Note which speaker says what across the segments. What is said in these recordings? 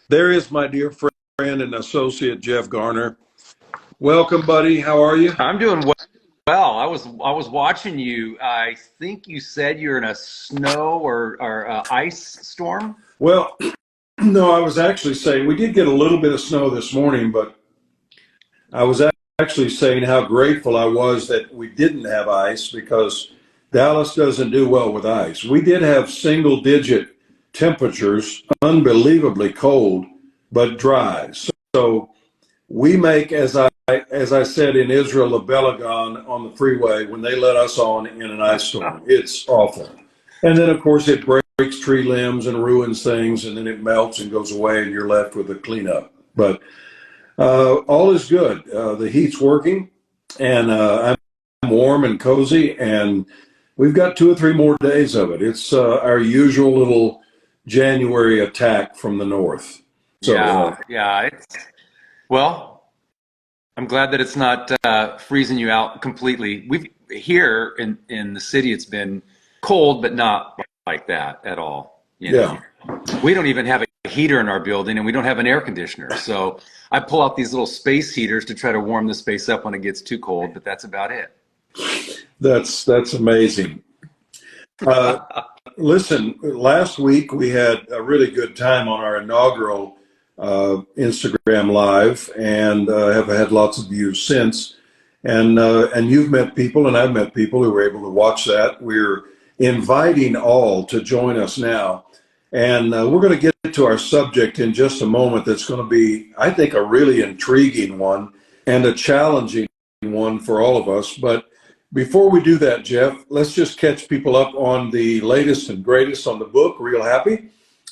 Speaker 1: There is my dear friend and associate, Jeff Garner. Welcome, buddy. How are you?
Speaker 2: I'm doing well. I was watching you. I think you said you're in a snow or ice storm.
Speaker 1: Well, no, I was actually saying we did get a little bit of snow this morning, but I was actually saying how grateful I was that we didn't have ice because Dallas doesn't do well with ice. We did have single digit temperatures, unbelievably cold, but dry. So we make, as I said in Israel, a Belagon on the freeway when they let us on in an ice storm. It's awful. And then, of course, it breaks tree limbs and ruins things, and then it melts and goes away, and you're left with a cleanup. But all is good. The heat's working, and I'm warm and cozy, and we've got 2 or 3 more days of it. It's our usual little January attack from the north. So,
Speaker 2: Yeah. Well, I'm glad that it's not freezing you out completely. We've here in the city, it's been cold, but not like that at all.
Speaker 1: yeah.
Speaker 2: We don't even have a heater in our building, and we don't have an air conditioner. So I pull out these little space heaters to try to warm the space up when it gets too cold, but that's about it.
Speaker 1: That's amazing. Listen, last week we had a really good time on our inaugural Instagram Live, and have had lots of views since. And you've met people, and I've met people who were able to watch that. We're inviting all to join us now, and we're going to get to our subject in just a moment. That's going to be, I think, a really intriguing one and a challenging one for all of us. But before we do that, Jeff, let's just catch people up on the latest and greatest on the book, Real Happy,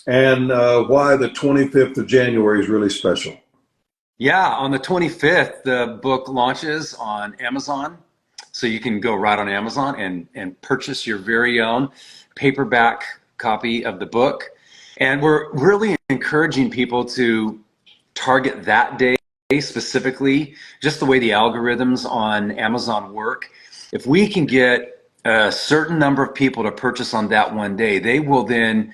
Speaker 1: and why the 25th of January is really special.
Speaker 2: Yeah, on the 25th, the book launches on Amazon. So you can go right on Amazon and purchase your very own paperback copy of the book. And we're really encouraging people to target that day specifically, just the way the algorithms on Amazon work. If we can get a certain number of people to purchase on that one day, they will then,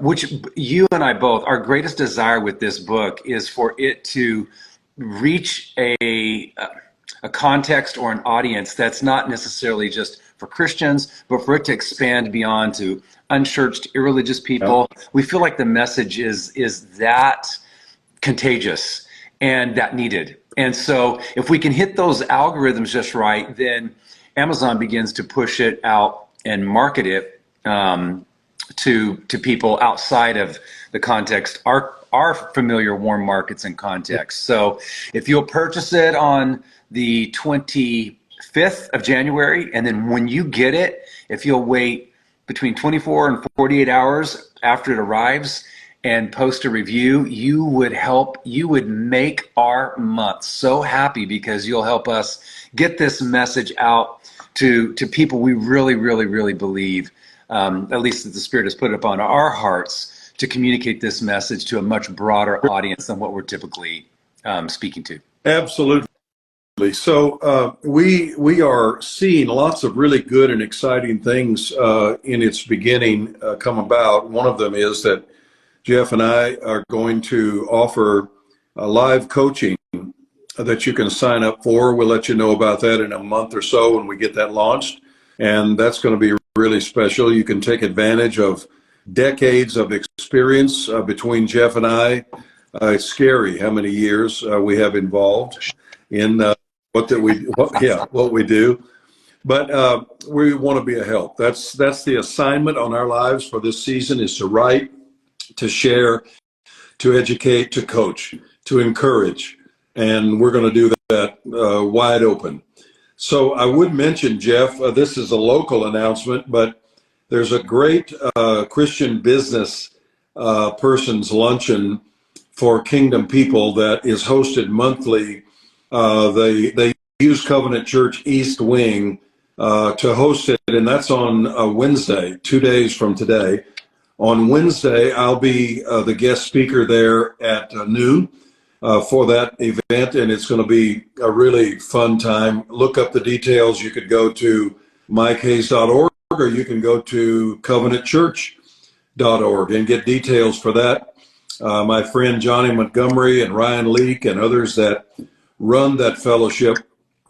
Speaker 2: which you and I both, our greatest desire with this book is for it to reach a context or an audience that's not necessarily just for Christians, but for it to expand beyond to unchurched, irreligious people. We feel like the message is that contagious and that needed. And so if we can hit those algorithms just right, then Amazon begins to push it out and market it to people outside of the context, our familiar warm markets and contexts. So if you'll purchase it on the 25th of January, and then when you get it, if you'll wait between 24 and 48 hours after it arrives and post a review, you would make our month so happy, because you'll help us get this message out to people we really, really, really believe, at least that the Spirit has put it upon our hearts to communicate this message to a much broader audience than what we're typically speaking to.
Speaker 1: Absolutely. So we are seeing lots of really good and exciting things in its beginning come about. One of them is that Jeff and I are going to offer a live coaching that you can sign up for. We'll let you know about that in a month or so when we get that launched. And that's going to be really special. You can take advantage of decades of experience between Jeff and I. It's scary how many years we have involved in what we do. But we want to be a help. That's the assignment on our lives for this season, is to write, to share, to educate, to coach, to encourage. And we're going to do that wide open. So I would mention, Jeff, this is a local announcement, but there's a great Christian business person's luncheon for Kingdom people that is hosted monthly. They use Covenant Church East Wing to host it, and that's on Wednesday, 2 days from today. On Wednesday, I'll be the guest speaker there at noon for that event, and it's going to be a really fun time. Look up the details. You could go to mikehayes.org, or you can go to covenantchurch.org and get details for that. My friend Johnny Montgomery and Ryan Leake and others that run that fellowship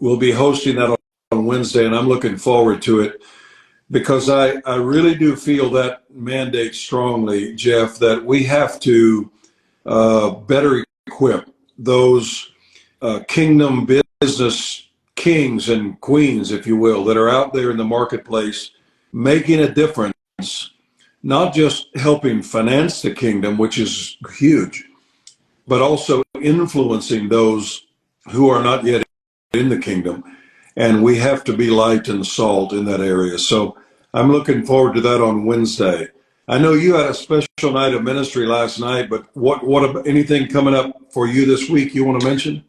Speaker 1: will be hosting that on Wednesday, and I'm looking forward to it because I really do feel that mandate strongly, Jeff, that we have to better equip those kingdom business kings and queens, if you will, that are out there in the marketplace making a difference, not just helping finance the kingdom, which is huge, but also influencing those who are not yet in the kingdom. And we have to be light and salt in that area. So I'm looking forward to that on Wednesday. I know you had a special night of ministry last night, but what anything coming up for you this week you want to mention?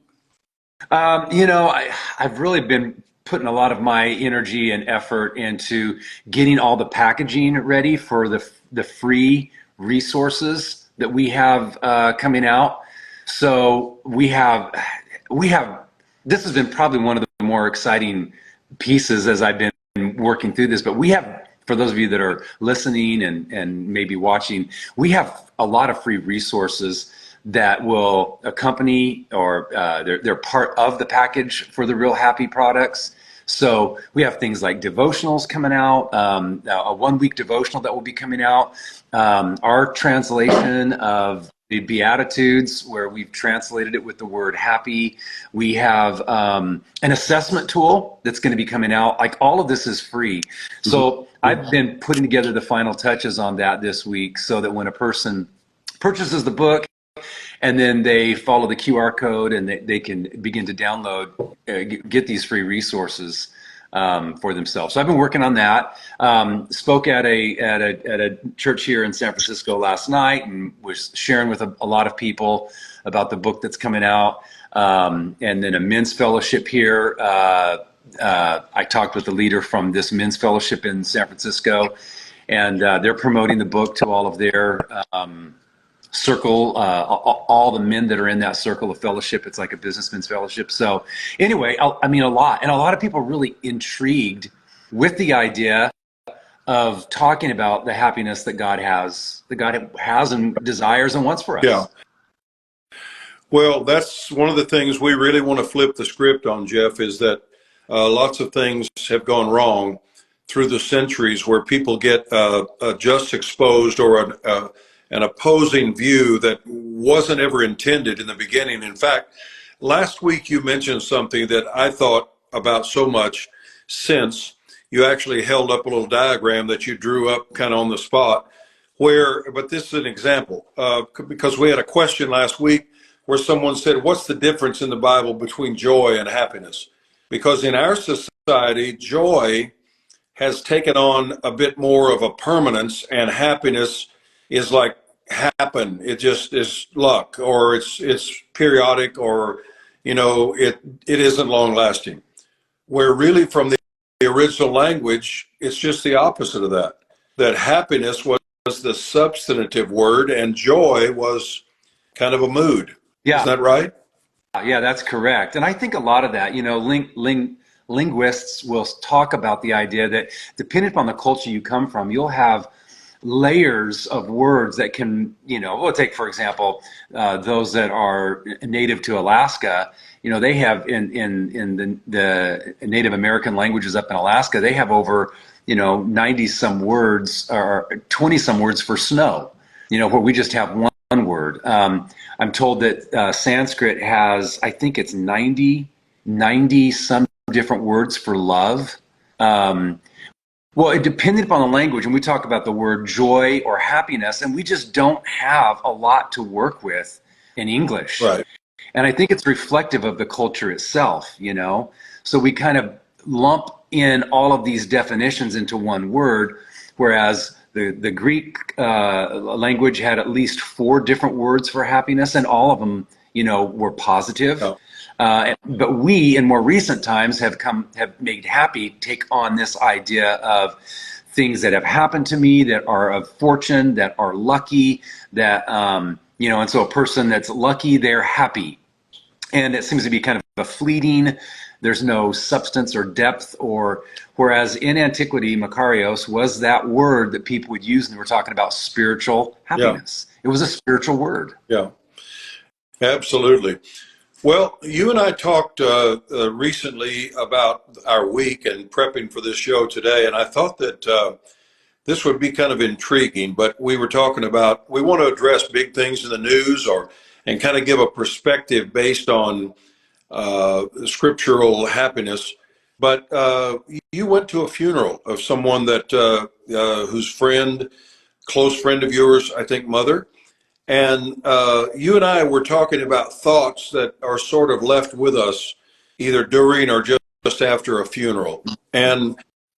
Speaker 2: I've really been putting a lot of my energy and effort into getting all the packaging ready for the free resources that we have coming out. So we have this has been probably one of the more exciting pieces as I've been working through this. But we have, for those of you that are listening and maybe watching, we have a lot of free resources that will accompany or they're part of the package for the Real Happy products. So we have things like devotionals coming out, a 1 week devotional that will be coming out, our translation of the Beatitudes, where we've translated it with the word happy. We have an assessment tool that's going to be coming out. Like, all of this is free. So I've been putting together the final touches on that this week so that when a person purchases the book, and then they follow the QR code and they can begin to download, get these free resources for themselves. So I've been working on that. Spoke at a church here in San Francisco last night and was sharing with a lot of people about the book that's coming out. And then a men's fellowship here. I talked with the leader from this men's fellowship in San Francisco, and they're promoting the book to all of their circle, all the men that are in that circle of fellowship. It's like a businessman's fellowship. So anyway, I mean, a lot of people are really intrigued with the idea of talking about the happiness that God has and desires and wants for us.
Speaker 1: Yeah. Well, that's one of the things we really want to flip the script on, Jeff, is that lots of things have gone wrong through the centuries where people get just exposed or an opposing view that wasn't ever intended in the beginning. In fact, last week you mentioned something that I thought about so much, since you actually held up a little diagram that you drew up kind of on the spot, but this is an example, because we had a question last week where someone said, what's the difference in the Bible between joy and happiness? Because in our society, joy has taken on a bit more of a permanence, and happiness is like happen. It just is luck, or it's periodic, or it isn't long lasting. Where really from the original language, it's just the opposite of that. That happiness was the substantive word, and joy was kind of a mood.
Speaker 2: Yeah.
Speaker 1: Isn't that right?
Speaker 2: Yeah, that's correct. And I think a lot of that, linguists will talk about the idea that depending upon the culture you come from, you'll have layers of words that can, we'll take, for example, those that are native to Alaska. They have in the Native American languages up in Alaska, they have over, 90 some words or 20 some words for snow, where we just have one word. I'm told that Sanskrit has, I think it's 90 some different words for love. Well, it depended upon the language, and we talk about the word joy or happiness, and we just don't have a lot to work with in English.
Speaker 1: Right.
Speaker 2: And I think it's reflective of the culture itself, So we kind of lump in all of these definitions into one word, whereas the Greek language had at least 4 different words for happiness, and all of them, were positive. Oh. But we, in more recent times, have made happy take on this idea of things that have happened to me that are of fortune, that are lucky, that and so a person that's lucky, they're happy, and it seems to be kind of a fleeting. There's no substance or depth, whereas in antiquity, Makarios was that word that people would use, and they were talking about spiritual happiness. Yeah. It was a spiritual word.
Speaker 1: Yeah, absolutely. Well, you and I talked recently about our week and prepping for this show today, and I thought that this would be kind of intriguing. But we were talking about we want to address big things in the news, or and kind of give a perspective based on scriptural happiness. But you went to a funeral of someone that whose friend, close friend of yours, I think, mother. And you and I were talking about thoughts that are sort of left with us either during or just after a funeral. And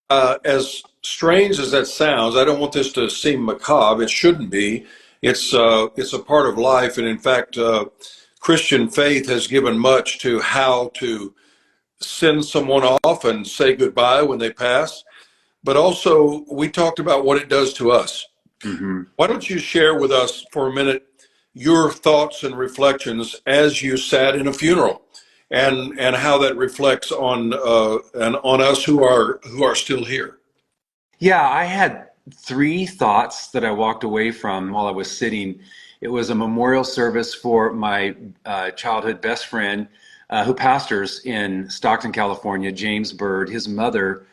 Speaker 1: as strange as that sounds, I don't want this to seem macabre. It shouldn't be. It's a part of life. And in fact, Christian faith has given much to how to send someone off and say goodbye when they pass. But also, we talked about what it does to us.
Speaker 2: Mm-hmm.
Speaker 1: Why don't you share with us for a minute your thoughts and reflections as you sat in a funeral, and how that reflects on us who are still here?
Speaker 2: Yeah, I had three thoughts that I walked away from while I was sitting. It was a memorial service for my childhood best friend who pastors in Stockton, California, James Bird. His mother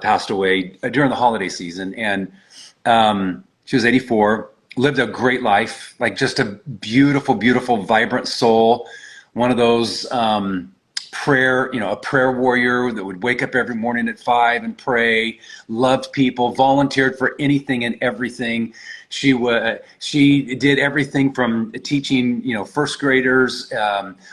Speaker 2: passed away during the holiday season, and she was 84, lived a great life, like just a beautiful, beautiful, vibrant soul. One of those a prayer warrior that would wake up every morning at 5 and pray, loved people, volunteered for anything and everything. She did everything from teaching, first graders,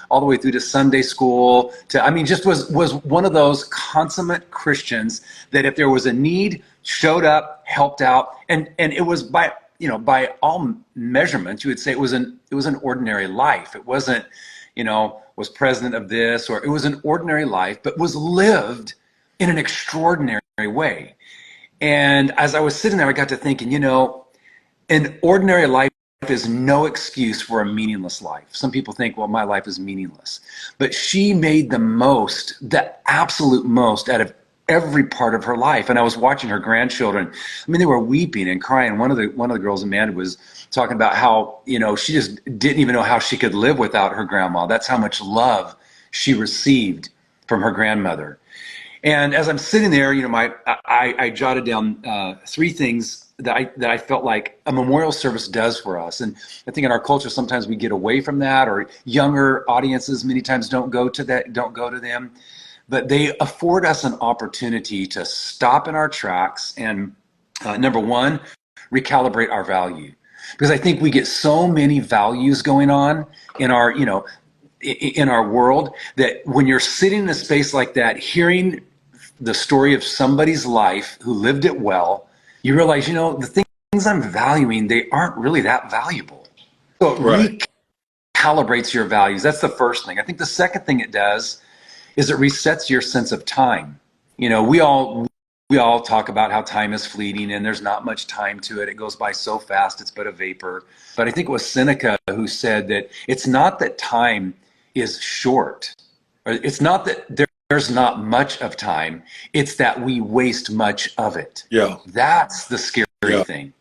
Speaker 2: all the way through to Sunday school. Just was one of those consummate Christians that if there was a need, showed up, helped out, and it was by all measurements, you would say it was an ordinary life. It wasn't, was president of this, or it was an ordinary life, but was lived in an extraordinary way. And as I was sitting there, I got to thinking, an ordinary life is no excuse for a meaningless life. Some people think, well, my life is meaningless. But she made the absolute most out of every part of her life. And I was watching her grandchildren. They were weeping and crying. One of the girls, Amanda, was talking about how, she just didn't even know how she could live without her grandma. That's how much love she received from her grandmother. And as I'm sitting there, I jotted down three things that I felt like a memorial service does for us. And I think in our culture, sometimes we get away from that, or younger audiences many times don't go to them. But they afford us an opportunity to stop in our tracks and, number one, recalibrate our value. Because I think we get so many values going on in our, in our world, that when you're sitting in a space like that, hearing the story of somebody's life who lived it well, you realize, the things I'm valuing, they aren't really that valuable. So it
Speaker 1: Right.
Speaker 2: recalibrates your values. That's the first thing. I think the second thing it does is it resets your sense of time. We all talk about how time is fleeting and there's not much time to it. It goes by so fast, it's but a vapor. But I think it was Seneca who said that it's not that time is short, or it's not that there's not much of time, it's that we waste much of it.
Speaker 1: Yeah.
Speaker 2: That's the scary thing.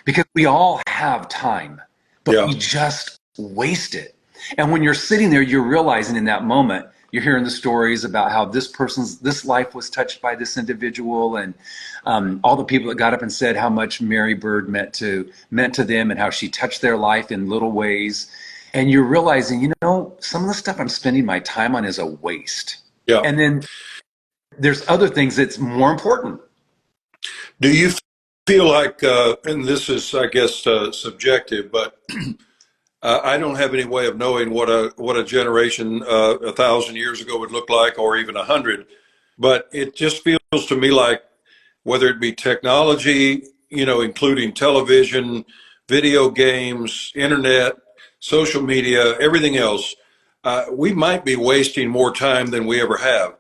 Speaker 2: Because we all have time, but we just waste it. And when you're sitting there, you're realizing in that moment, you're hearing the stories about how this life was touched by this individual, and all the people that got up and said how much Mary Bird meant to them, and how she touched their life in little ways. And you're realizing, some of the stuff I'm spending my time on is a waste.
Speaker 1: Yeah.
Speaker 2: And then there's other things that's more important.
Speaker 1: Do you feel like, and this is, I guess, subjective, but I don't have any way of knowing what a generation 1,000 years ago would look like, or even 100. But it just feels to me like, whether it be technology, including television, video games, internet, social media, everything else, we might be wasting more time than we ever have.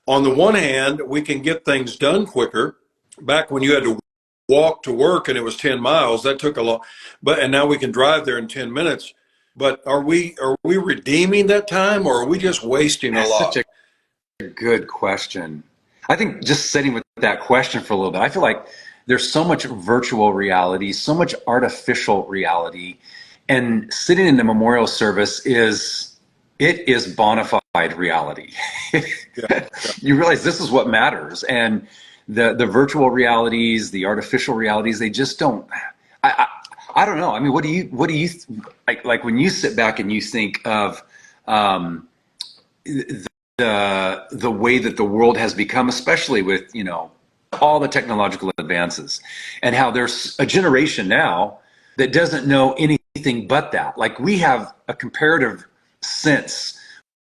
Speaker 1: On the one hand, we can get things done quicker. Back when you had to walk to work and it was 10 miles, that took a long, and now we can drive there in 10 minutes. But are we redeeming that time, or are we just wasting a lot?
Speaker 2: Such a good question. I think just sitting with that question for a little bit, I feel like there's so much virtual reality, so much artificial reality, And sitting in the memorial service is bona fide reality.
Speaker 1: Yeah. Yeah.
Speaker 2: You realize this is what matters, and the virtual realities, the artificial realities, they just don't. I, I don't know. I mean, what do you like when you sit back and you think of um, the way that the world has become, especially with all the technological advances, and how there's a generation now that doesn't know anything but that. Like we have a comparative sense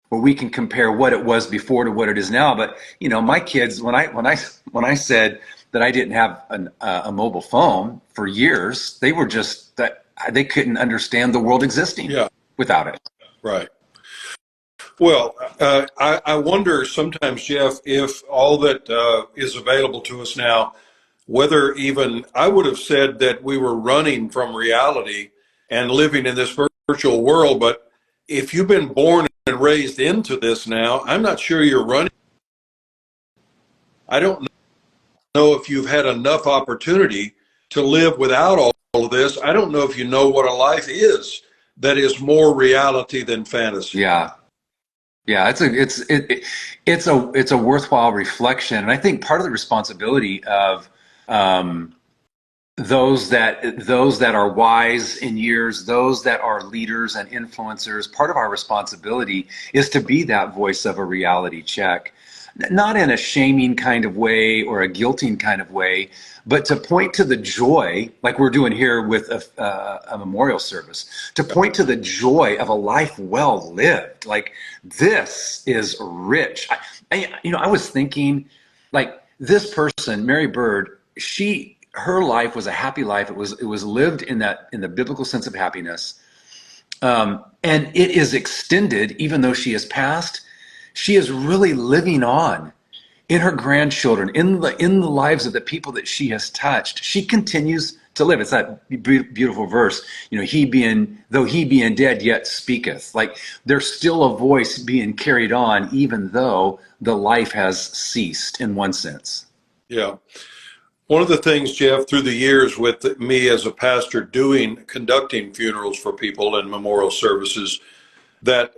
Speaker 2: where we can compare what it was before to what it is now. But my kids, when I said that I didn't have a mobile phone for years, they were just that they couldn't understand the world existing
Speaker 1: Yeah.
Speaker 2: without it.
Speaker 1: Right. Well, I wonder sometimes, Jeff, if all that is available to us now, whether even I would have said that we were running from reality and living in this virtual world. But if you've been born and raised into this now, I'm not sure you're running. I don't know if you've had enough opportunity to live without all of this. I don't know if you know what a life is that is more reality than fantasy.
Speaker 2: Yeah. Yeah, it's a worthwhile reflection, and I think part of the responsibility of um, those that are wise in years, those that are leaders and influencers, part of our responsibility is to be that voice of a reality check, not in a shaming kind of way or a guilting kind of way, but to point to the joy, like we're doing here with a memorial service, to point to the joy of a life well lived. Like this is rich. I was thinking, like this person, Mary Bird, her life was a happy life. It was lived in the biblical sense of happiness, and it is extended even though she has passed. She is really living on in her grandchildren, in the lives of the people that she has touched. She continues to live. It's that beautiful verse, though he being dead yet speaketh. Like there's still a voice being carried on even though the life has ceased in one sense.
Speaker 1: Yeah. One of the things, Jeff, through the years with me as a pastor conducting funerals for people and memorial services, that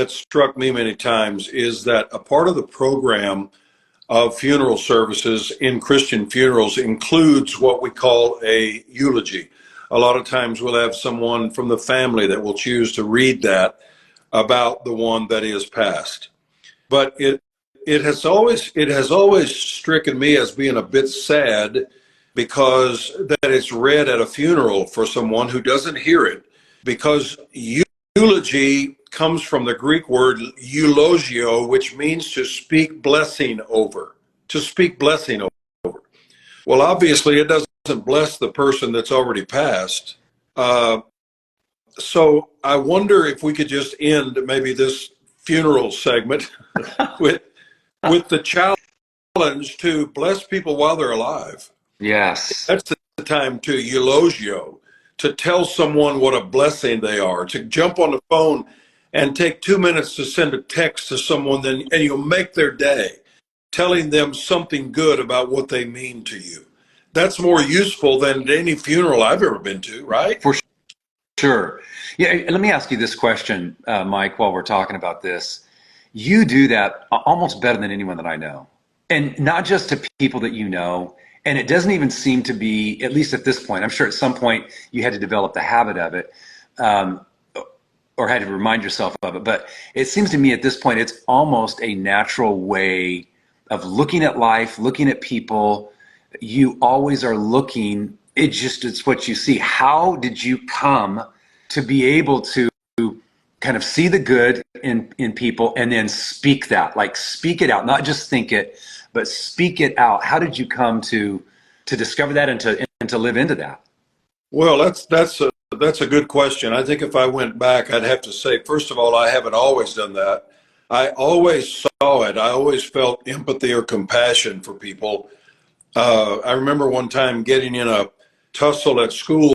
Speaker 1: struck me many times is that a part of the program of funeral services in Christian funerals includes what we call a eulogy. A lot of times we'll have someone from the family that will choose to read that about the one that is passed. But it has always stricken me as being a bit sad because that it's read at a funeral for someone who doesn't hear it, because eulogy comes from the Greek word eulogio, which means to speak blessing over, to speak blessing over. Well, obviously it doesn't bless the person that's already passed. Uh, so I wonder if we could just end maybe this funeral segment with the challenge to bless people while they're alive.
Speaker 2: Yes.
Speaker 1: That's the time to eulogio, to tell someone what a blessing they are, to jump on the phone and take 2 minutes to send a text to someone, then and you'll make their day, telling them something good about what they mean to you. That's more useful than any funeral I've ever been to, right?
Speaker 2: For sure. Yeah, and let me ask you this question, Mike, while we're talking about this. You do that almost better than anyone that I know. And not just to people that you know. And it doesn't even seem to be, at least at this point, I'm sure at some point you had to develop the habit of it, um, or had to remind yourself of it. But it seems to me at this point, it's almost a natural way of looking at life, looking at people. You always are looking, it's what you see. How did you come to be able to kind of see the good in people and then speak that, like speak it out, not just think it, but speak it out? How did you come to discover that and to live into that?
Speaker 1: Well, that's a good question. I think if I went back, I'd have to say, first of all, I haven't always done that. I always saw it. I always felt empathy or compassion for people. I remember one time getting in a tussle at school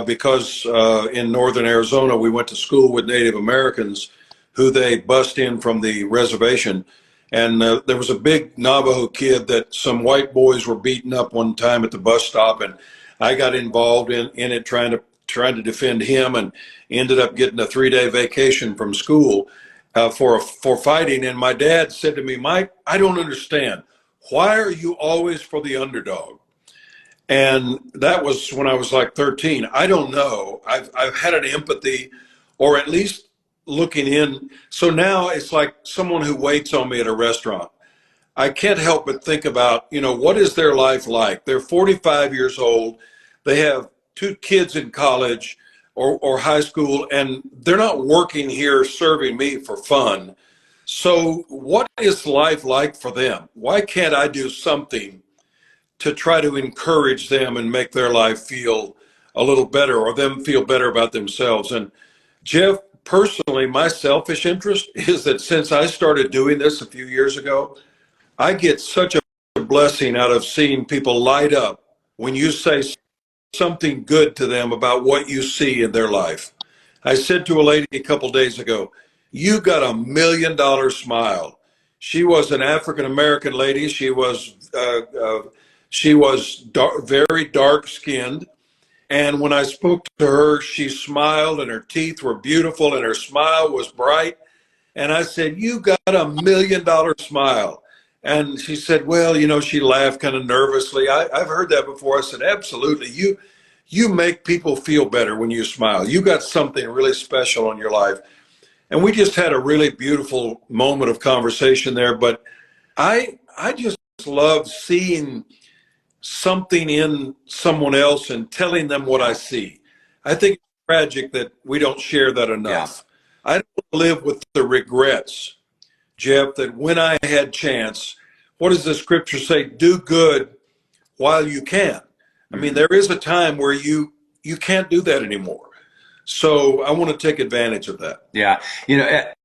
Speaker 1: because in northern Arizona, we went to school with Native Americans who they bussed in from the reservation. And there was a big Navajo kid that some white boys were beating up one time at the bus stop. And I got involved in it, trying to trying to defend him, and ended up getting a 3-day vacation from school for fighting. And my dad said to me, Mike, I don't understand. Why are you always for the underdog? And that was when I was like 13. I don't know. I've had an empathy, or at least looking in. So now it's like someone who waits on me at a restaurant. I can't help but think about, what is their life like? They're 45 years old. They have 2 kids in college or high school, and they're not working here serving me for fun. So what is life like for them? Why can't I do something to try to encourage them and make their life feel a little better, or them feel better about themselves? And Jeff, personally, my selfish interest is that since I started doing this a few years ago, I get such a blessing out of seeing people light up when you say something good to them about what you see in their life. I said to a lady a couple days ago, you got $1 million smile. She was an African American lady. She was very dark skinned. And when I spoke to her, she smiled and her teeth were beautiful and her smile was bright. And I said, you got $1 million smile. And she said, well, she laughed kind of nervously. I've heard that before. I said, absolutely. You make people feel better when you smile. You got something really special in your life. And we just had a really beautiful moment of conversation there. But I just love seeing something in someone else and telling them what I see. I think it's tragic that we don't share that enough. Yeah. I don't live with the regrets, Jeff, that when I had chance, what does the scripture say? Do good while you can. I mean, there is a time where you can't do that anymore. So I want to take advantage of that.
Speaker 2: Yeah.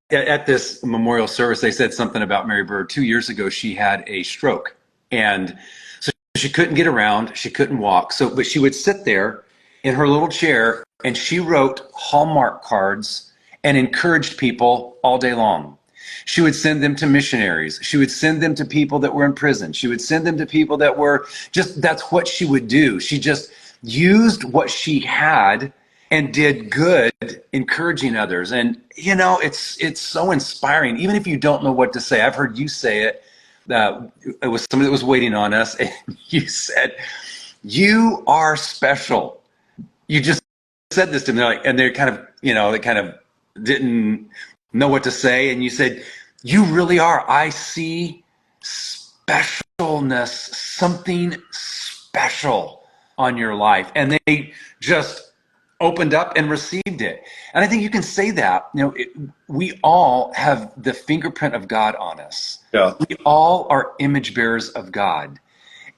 Speaker 2: At this memorial service, they said something about Mary Bird. 2 years ago, she had a stroke. And so she couldn't get around. She couldn't walk. But she would sit there in her little chair, and she wrote Hallmark cards and encouraged people all day long. She would send them to missionaries. She would send them to people that were in prison. She would send them to people that were that's what she would do. She just used what she had and did good, encouraging others. And, it's so inspiring, even if you don't know what to say. I've heard you say it. It was somebody that was waiting on us. And you said, you are special. You just said this to me, and they kind of, they kind of didn't know what to say. And you said, you really are. I see specialness, something special on your life. And they just opened up and received it. And I think you can say that, we all have the fingerprint of God on us.
Speaker 1: Yeah.
Speaker 2: We all are image bearers of God.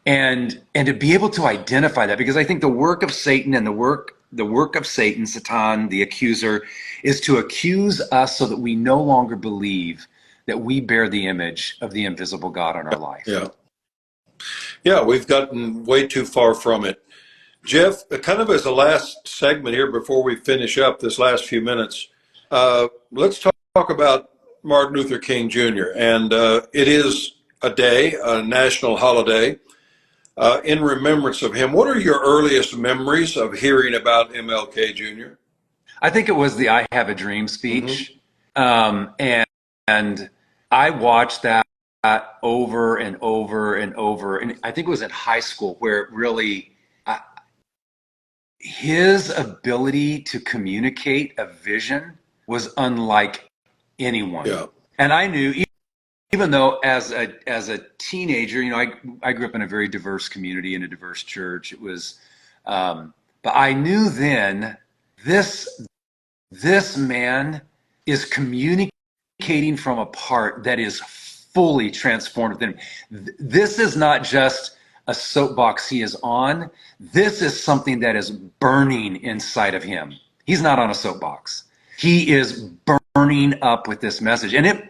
Speaker 2: And to be able to identify that, because I think the work of Satan and the work of Satan, Satan, the accuser, is to accuse us so that we no longer believe that we bear the image of the invisible God in our life.
Speaker 1: Yeah. Yeah, we've gotten way too far from it. Jeff, kind of as a last segment here before we finish up this last few minutes, let's talk about Martin Luther King Jr. And it is a national holiday in remembrance of him. What are your earliest memories of hearing about MLK Jr.?
Speaker 2: I think it was the I Have a Dream speech. Mm-hmm. And I watched that over and over and over. And I think it was in high school where it really... his ability to communicate a vision was unlike anyone. Yeah. And I knew, even though as a teenager, I grew up in a very diverse community, in a diverse church. It was, but I knew then this man is communicating from a part that is fully transformed within him. This is not just a soapbox he is on. This is something that is burning inside of him. He's not on a soapbox. He is burning up with this message. And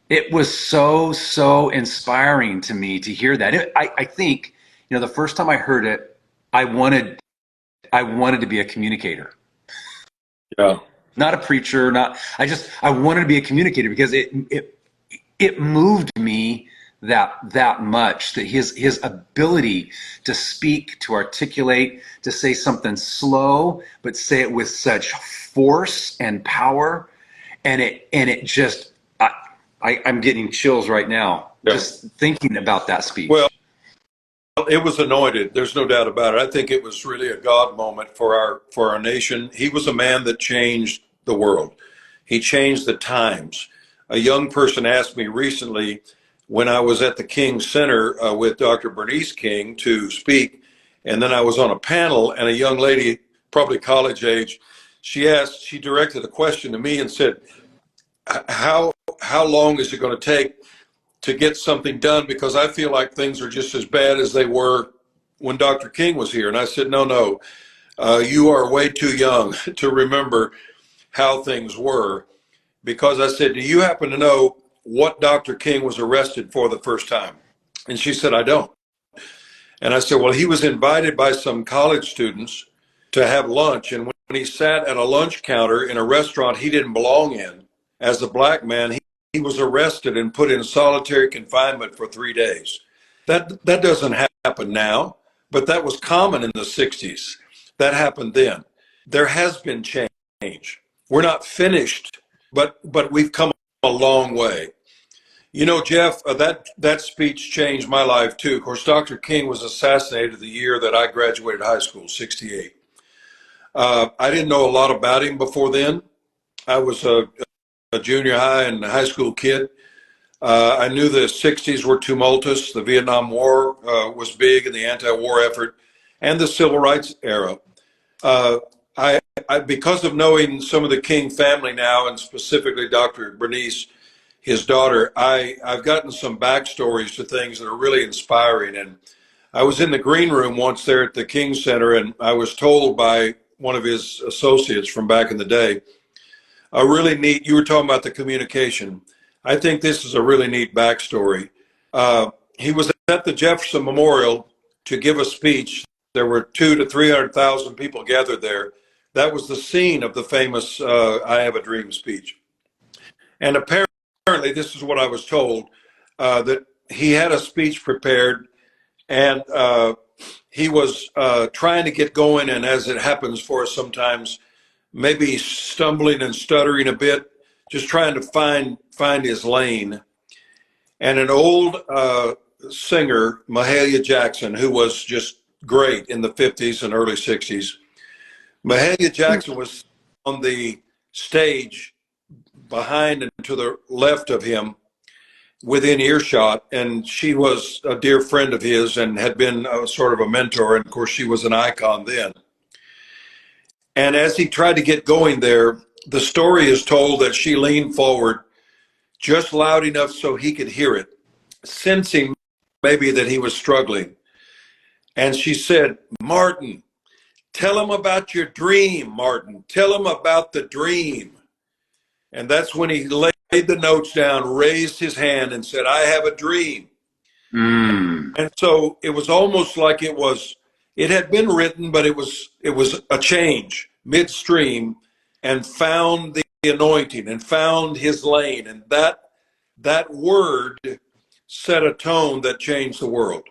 Speaker 2: it was so inspiring to me to hear that. I think, the first time I heard it, I wanted to be a communicator.
Speaker 1: Yeah.
Speaker 2: Not a preacher, I wanted to be a communicator because it moved me that much, that his ability to speak, to articulate, to say something slow, but say it with such force and power. And it just, I'm getting chills right now,
Speaker 1: Yeah.
Speaker 2: just thinking about that speech.
Speaker 1: Well, it was anointed. There's no doubt about it. I think it was really a God moment for our nation. He was a man that changed the world. He changed the times. A young person asked me recently when I was at the King Center with Dr. Bernice King to speak, and then I was on a panel, and a young lady, probably college age, she directed a question to me and said, how long is it going to take to get something done, because I feel like things are just as bad as they were when Dr. King was here. And I said, no, you are way too young to remember how things were. Because I said, do you happen to know what Dr. King was arrested for the first time? And she said, I don't. And I said, well, he was invited by some college students to have lunch. And when he sat at a lunch counter in a restaurant he didn't belong in, as a black man, he was arrested and put in solitary confinement for 3 days. That doesn't happen now, but that was common in the 60s. That happened then. There has been change. We're not finished, but we've come a long way. You know, Jeff, that speech changed my life too. Of course, Dr. King was assassinated the year that I graduated high school, 68. I didn't know a lot about him before then. I was a junior high and high school kid. I knew the 60s were tumultuous. The Vietnam War was big in the anti-war effort, and the Civil Rights era. Uh, because of knowing some of the King family now, and specifically Dr. Bernice, his daughter, I've gotten some backstories to things that are really inspiring. And I was in the green room once there at the King Center, and I was told by one of his associates from back in the day, a really neat, you were talking about the communication. I think this is a really neat backstory. He was at the Jefferson Memorial to give a speech. There were 200,000 to 300,000 people gathered there. That was the scene of the famous I Have a Dream speech. And apparently, this is what I was told, that he had a speech prepared, and he was trying to get going. And as it happens for us sometimes, maybe stumbling and stuttering a bit, just trying to find his lane. And an old singer, Mahalia Jackson, who was just great in the 50s and early 60s, Mahalia Jackson was on the stage behind and to the left of him within earshot, and she was a dear friend of his and had been sort of a mentor, and of course she was an icon then. And as he tried to get going there, the story is told that she leaned forward just loud enough so he could hear it, sensing maybe that he was struggling. And she said, Martin, tell him about your dream, Martin. Tell him about the dream. And that's when he laid the notes down, raised his hand, and said, I have a dream. And so it was almost like it had been written, but it was a change midstream, and found the anointing and found his lane. And that word set a tone that changed the world.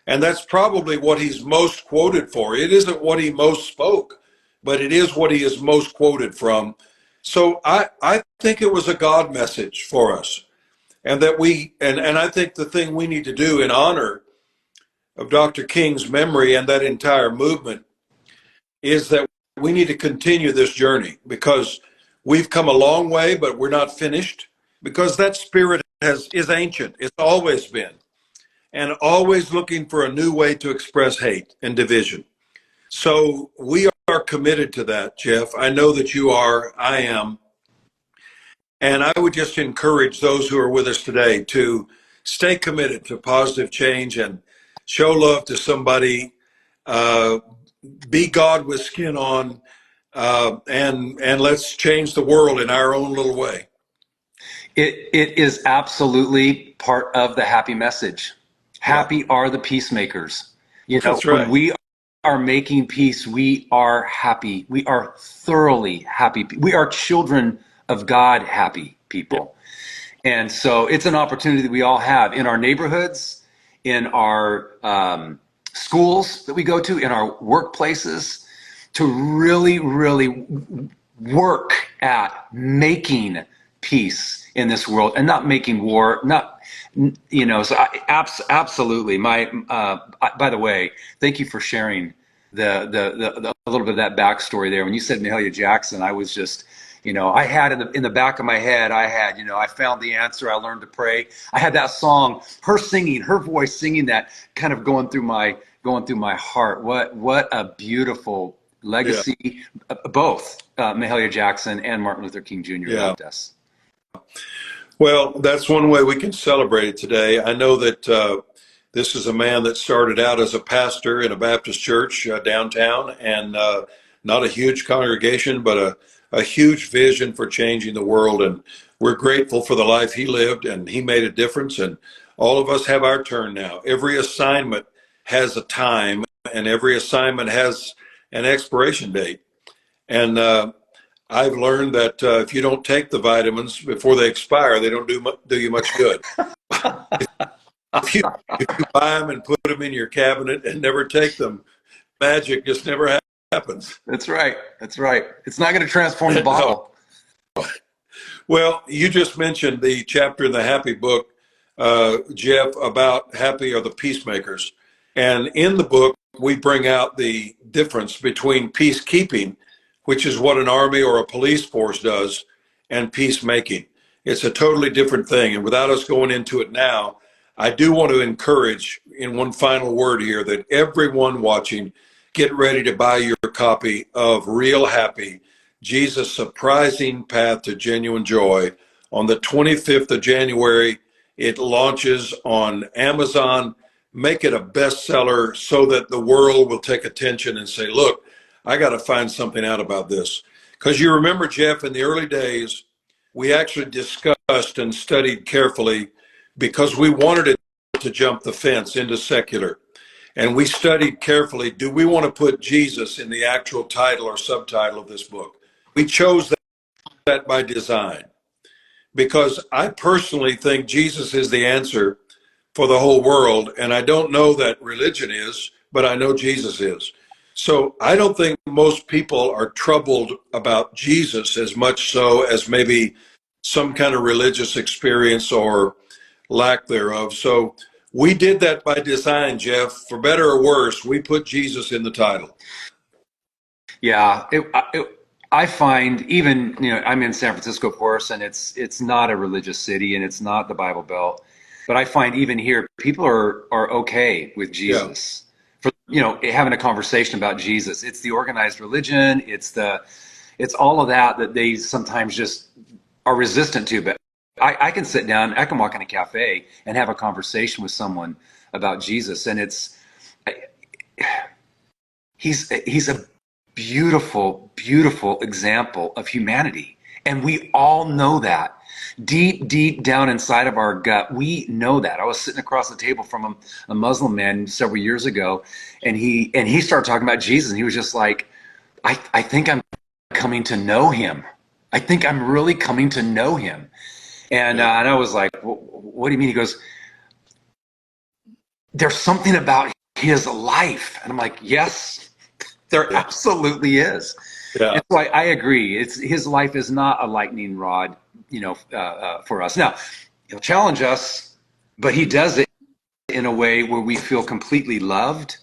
Speaker 1: And that's probably what he's most quoted for. It isn't what he most spoke, but it is what he is most quoted from. So I think it was a God message for us. And that and I think the thing we need to do in honor of Dr. King's memory and that entire movement is that we need to continue this journey, because we've come a long way, but we're not finished, because that spirit is ancient. It's always been, and always looking for a new way to express hate and division. So we are committed to that, Jeff. I know that you are, I am. And I would just encourage those who are with us today to stay committed to positive change and show love to somebody, be God with skin on, and let's change the world in our own little way.
Speaker 2: It is absolutely part of the happy message. Happy
Speaker 1: Yeah.
Speaker 2: are the peacemakers.
Speaker 1: That's
Speaker 2: When
Speaker 1: right.
Speaker 2: we are making peace, we are happy. We are thoroughly happy. We are children of God, happy
Speaker 1: Yeah.
Speaker 2: people. And so it's an opportunity that we all have in our neighborhoods, in our schools that we go to, in our workplaces, to really, really work at making peace in this world and not making war. Not, you know. So absolutely. By the way, thank you for sharing the a little bit of that backstory there. When you said Mahalia Jackson, I was just, I had in the back of my head, I had, I found the answer. I learned to pray. I had that song, her singing, her voice singing that, kind of going through my heart. What a beautiful
Speaker 1: Yeah.
Speaker 2: legacy. Both Mahalia Jackson and Martin Luther King Jr.
Speaker 1: Yeah.
Speaker 2: left us.
Speaker 1: Well, that's one way we can celebrate it today. I know that this is a man that started out as a pastor in a Baptist church downtown, and not a huge congregation, but a huge vision for changing the world. And we're grateful for the life he lived, and he made a difference. And all of us have our turn now. Every assignment has a time, and every assignment has an expiration date. And I've learned that if you don't take the vitamins before they expire, they don't do you much good. If you buy them and put them in your cabinet and never take them, magic just never happens.
Speaker 2: That's right. That's right. It's not going to transform the
Speaker 1: No.
Speaker 2: bottle.
Speaker 1: Well, you just mentioned the chapter in the Happy book, Jeff, about happy are the peacemakers. And in the book, we bring out the difference between peacekeeping, which is what an army or a police force does, and peacemaking. It's a totally different thing. And without us going into it now, I do want to encourage, in one final word here, that everyone watching, get ready to buy your copy of Real Happy, Jesus' Surprising Path to Genuine Joy. On the 25th of January, it launches on Amazon. Make it a bestseller so that the world will take attention and say, look, I got to find something out about this. Because you remember, Jeff, in the early days, we actually discussed and studied carefully because we wanted it to jump the fence into secular. And we studied carefully, do we want to put Jesus in the actual title or subtitle of this book? We chose that by design because I personally think Jesus is the answer for the whole world. And I don't know that religion is, but I know Jesus is. So I don't think most people are troubled about Jesus as much so as maybe some kind of religious experience or lack thereof. So we did that by design, Jeff. For better or worse, we put Jesus in the title.
Speaker 2: Yeah, I find even, I'm in San Francisco, of course, and it's not a religious city and it's not the Bible Belt, but I find even here people are okay with
Speaker 1: Yeah.
Speaker 2: Jesus, for having a conversation about Jesus. It's the organized religion, it's all of that they sometimes just are resistant to. But I can sit down, I can walk in a cafe and have a conversation with someone about Jesus, and he's a beautiful, beautiful example of humanity. And we all know that. Deep, deep down inside of our gut, we know that. I was sitting across the table from a Muslim man several years ago, and he started talking about Jesus, and he was just like, I think I'm coming to know him. I think I'm really coming to know him. And I was like, what do you mean? He goes, there's something about his life. And I'm like, yes, there absolutely is.
Speaker 1: Yeah.
Speaker 2: And so I agree. His life is not a lightning rod, for us. Now, he'll challenge us, but he does it in a way where we feel completely loved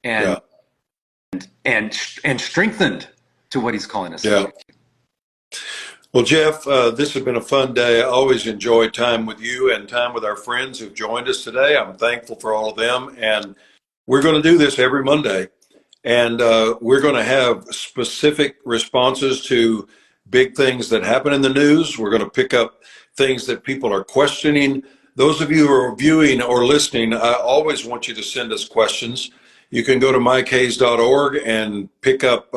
Speaker 2: and strengthened to what he's calling us to.
Speaker 1: Well, Jeff, this has been a fun day. I always enjoy time with you and time with our friends who've joined us today. I'm thankful for all of them. And we're going to do this every Monday. And we're going to have specific responses to big things that happen in the news. We're going to pick up things that people are questioning. Those of you who are viewing or listening, I always want you to send us questions. You can go to mycase.org and pick up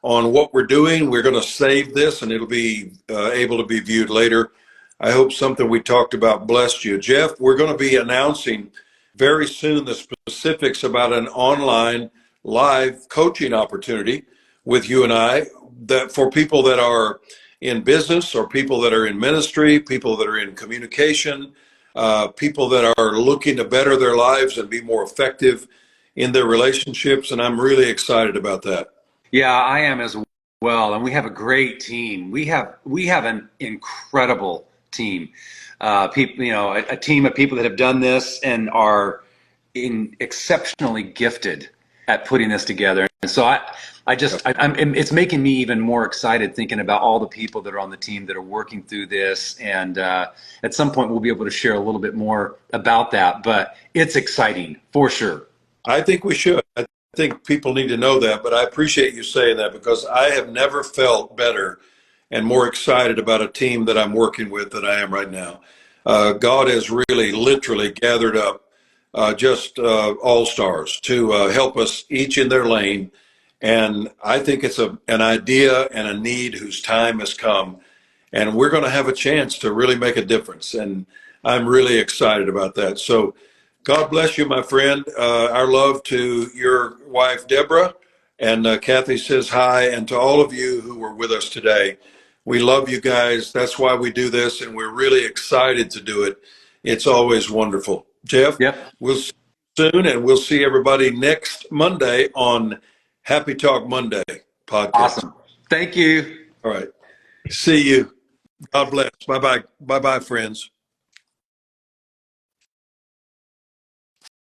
Speaker 1: on what we're doing. We're going to save this and it'll be able to be viewed later. I hope something we talked about blessed you. Jeff, we're going to be announcing very soon the specifics about an online live coaching opportunity with you and I, that for people that are in business or people that are in ministry, people that are in communication, people that are looking to better their lives and be more effective in their relationships. And I'm really excited about that.
Speaker 2: Yeah, I am as well, and we have a great team. We have an incredible team. People, a team of people that have done this and are exceptionally gifted at putting this together. And so it's making me even more excited thinking about all the people that are on the team that are working through this. And at some point, we'll be able to share a little bit more about that. But it's exciting for sure.
Speaker 1: I think we should. I think people need to know that, but I appreciate you saying that because I have never felt better and more excited about a team that I'm working with than I am right now. God has really, literally gathered up just all stars to help us each in their lane. And I think it's an idea and a need whose time has come. And we're going to have a chance to really make a difference. And I'm really excited about that. So God bless you, my friend. Our love to your wife, Deborah. And Kathy says hi. And to all of you who were with us today, we love you guys. That's why we do this. And we're really excited to do it. It's always wonderful. Jeff,
Speaker 2: Yep.
Speaker 1: we'll see you soon. And we'll see everybody next Monday on Happy Talk Monday podcast.
Speaker 2: Awesome. Thank you.
Speaker 1: All right. See you. God bless. Bye bye. Bye bye, friends.